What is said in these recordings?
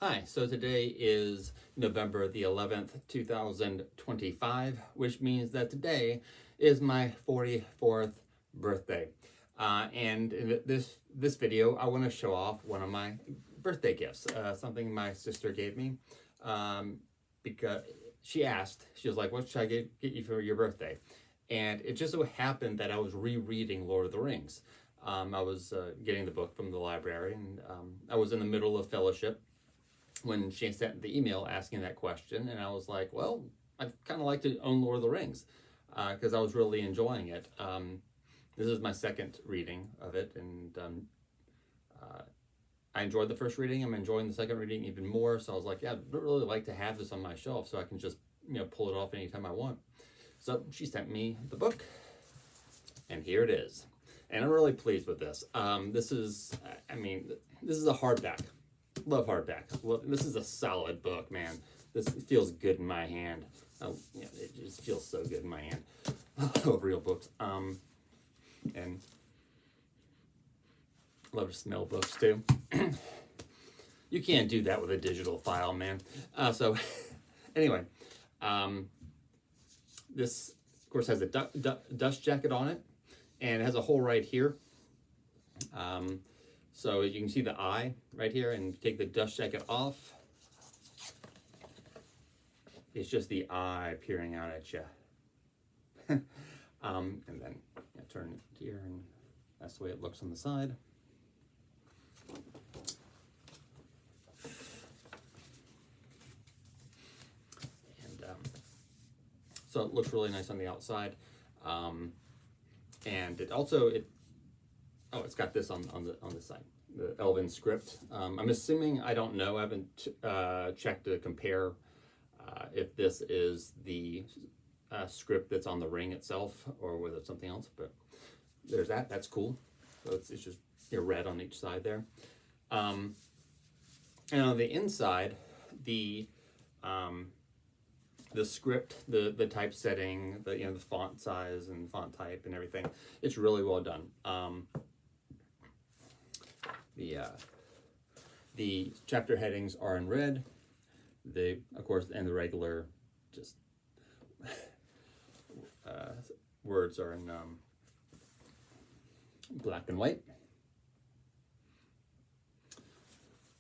Hi, so today is November the 11th, 2025, which means that today is my 44th birthday. And in this video, I want to show off one of my birthday gifts, something my sister gave me, because she asked, she was like, what should I get you for your birthday? And it just so happened that I was rereading Lord of the Rings. I was getting the book from the library, and I was in the middle of fellowship when she sent the email asking that question, and I was like, well, I'd kind of like to own Lord of the Rings because I was really enjoying it. This is my second reading of it, and uh, I enjoyed the first reading. I'm enjoying the second reading even more. So I was like, yeah, I'd really like to have this on my shelf so I can just pull it off anytime I want. So she sent me the book, and here it is. And I'm really pleased with this. This is, I mean, this is a hardback. Love hardback. Well, this is a solid book, man. This feels good in my hand. It just feels so good in my hand. Love real books. And love to smell books too. You can't do that with a digital file, man. So, anyway, this of course has a dust jacket on it, and it has a hole right here. So you can see the eye right here, and take the dust jacket off. It's just the eye peering out at you. And then turn it here, and that's the way it looks on the side. And so it looks really nice on the outside. And it's got this on the side, the Elven script. I'm assuming, I don't know, I haven't checked to compare if this is the script that's on the ring itself or whether it's something else, but there's that. That's cool. So it's just red on each side there. And on the inside, the script, the typesetting, the font size and font type and everything, it's really well done. The chapter headings are in red. They, of course, and the regular just words are in black and white.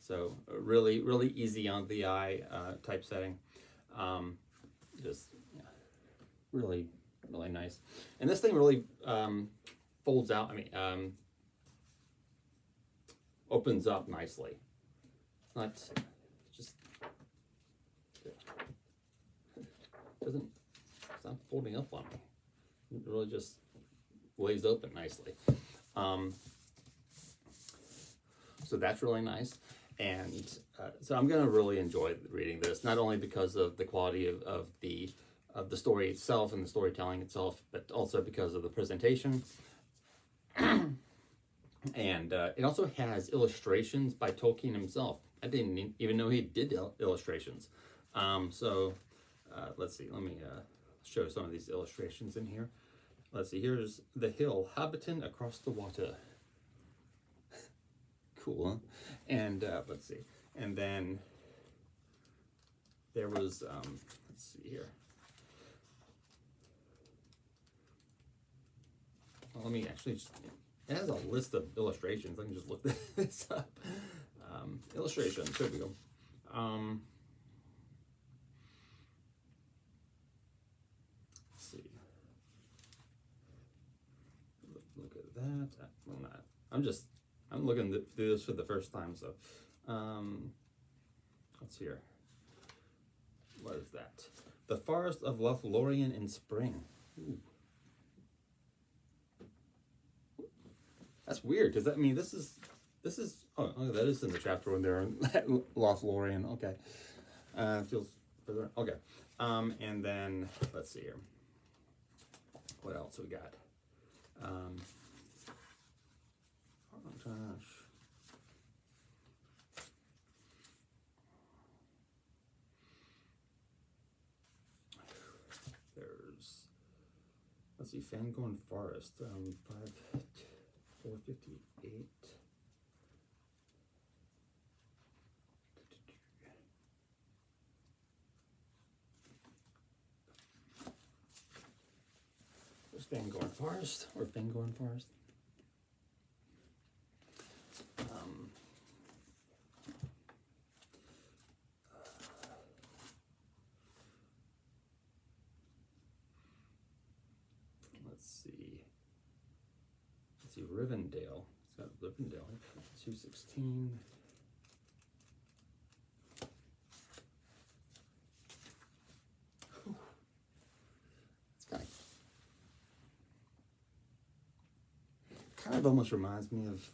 So really, really easy on the eye typesetting. Just really, really nice. And this thing really folds out. I mean, opens up nicely. Not just doesn't. It's not folding up on me. It really just lays open nicely. So that's really nice. And so I'm going to really enjoy reading this, not only because of the quality of the story itself and the storytelling itself, but also because of the presentation. And it also has illustrations by Tolkien himself. I didn't even know he did illustrations. So let's see. Let me show some of these illustrations in here. Let's see. Here's the hill, Hobbiton across the water. Cool, huh? And let's see. And then there was, let's see here. Well, let me actually just, it has a list of illustrations. I can just look this up. Illustrations, there we go. Let's see. Look at that. I'm looking through this for the first time, so let's see here. What is that? The Forest of Lothlorien in Spring. Ooh. That's weird, because I mean, this is oh, that is in the chapter when they're in Lothlorien. Okay, feels further. Okay, and then let's see here. What else we got? Oh gosh. Let's see, Fangorn Forest, 458. Fangorn Forest, or Fangorn Forest. Let's see. Rivendell. It's got Rivendell. 216. It's kind of almost reminds me of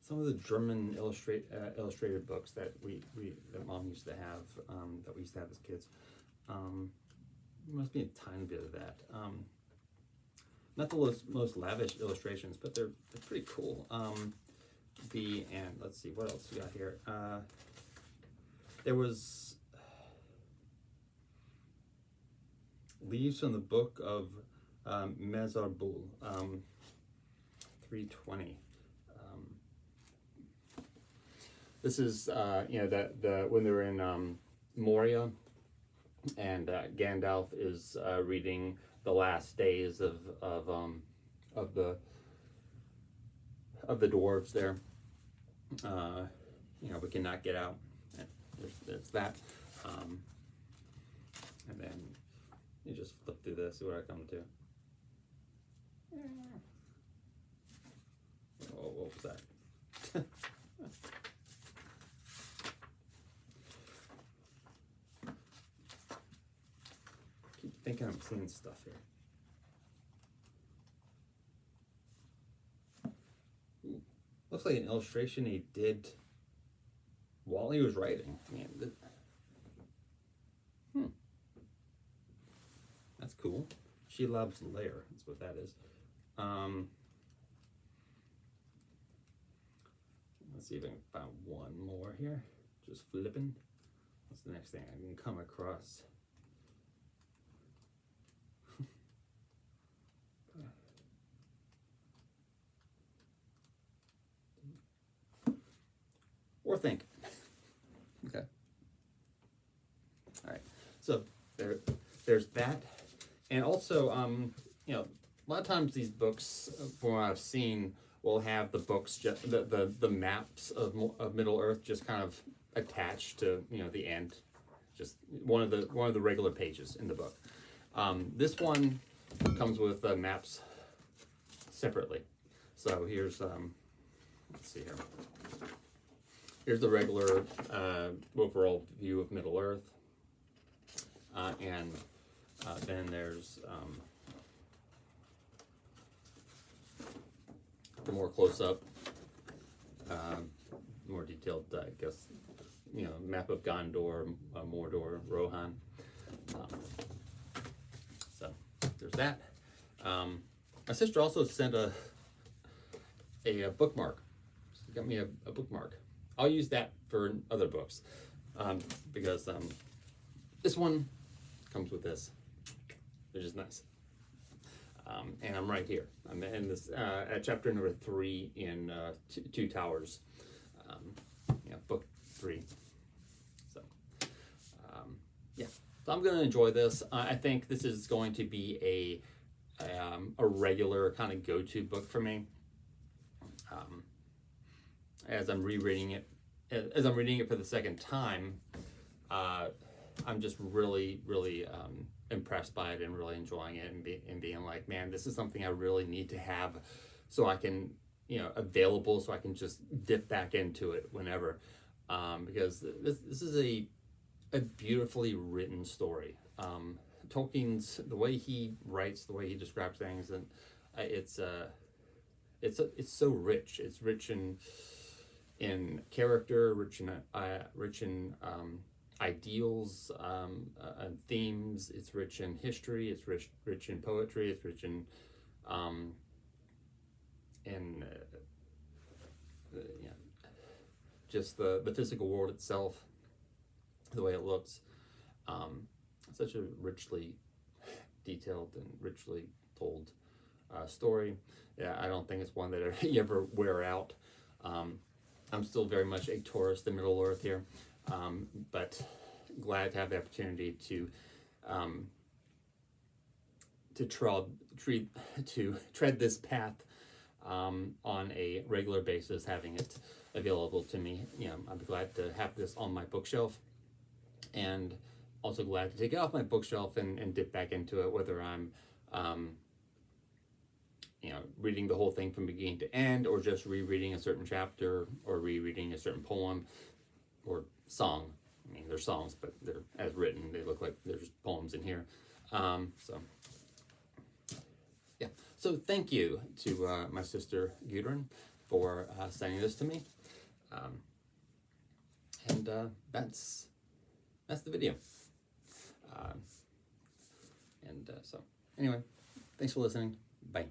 some of the German illustrated books that that Mom used to have, that we used to have as kids. There must be a tiny bit of that. Not the most lavish illustrations, but they're pretty cool. And let's see, what else we got here? There was Leaves from the Book of Mesarbul, 320. This is when they were in Moria, and Gandalf is reading the last days of the dwarves there. We cannot get out. There's that. And then you just flip through this, see what I come to. Oh, what was that? Keep thinking I'm seeing stuff here. Ooh, looks like an illustration he did while he was writing. That's cool. Shelob's Lair, that's what that is. Let's see if I can find one more here. Just flipping. What's the next thing I can come across? Or think. Okay. All right. So there's that, and also a lot of times these books, from what I've seen, will have the books the maps of Middle Earth just kind of attached to the end, just one of the regular pages in the book. This one comes with maps separately. So here's let's see here. Here's the regular overall view of Middle Earth, and then there's the more close-up, more detailed, I guess, map of Gondor, Mordor, Rohan. So there's that. My sister also sent a bookmark. She got me a bookmark. I'll use that for other books, because this one comes with this, which is nice. And I'm right here. I'm in this at chapter number 3 in Two Towers, book 3. So, yeah. So I'm going to enjoy this. I think this is going to be a regular kind of go-to book for me. As I'm rereading it, as I'm reading it for the second time, I'm just really, really impressed by it and really enjoying it, and being like, man, this is something I really need to have, so I can, available, so I can just dip back into it whenever, because this is a beautifully written story. Tolkien's, the way he writes, the way he describes things, and it's so rich. It's rich in character, rich in ideals, and themes. It's rich in history. It's rich in poetry. It's rich in just the physical world itself, the way it looks. Such a richly detailed and richly told story. Yeah, I don't think it's one that you ever wear out. I'm still very much a tourist in Middle Earth here, but glad to have the opportunity to tread this path on a regular basis, having it available to me. You know, I'm glad to have this on my bookshelf, and also glad to take it off my bookshelf and dip back into it, whether I'm you know, reading the whole thing from beginning to end, or just rereading a certain chapter, or rereading a certain poem or song. I mean, they're songs, but they're as written. They look like there's poems in here. So yeah. So thank you to my sister Gudrun for sending this to me. And that's the video. So anyway, thanks for listening. Bye.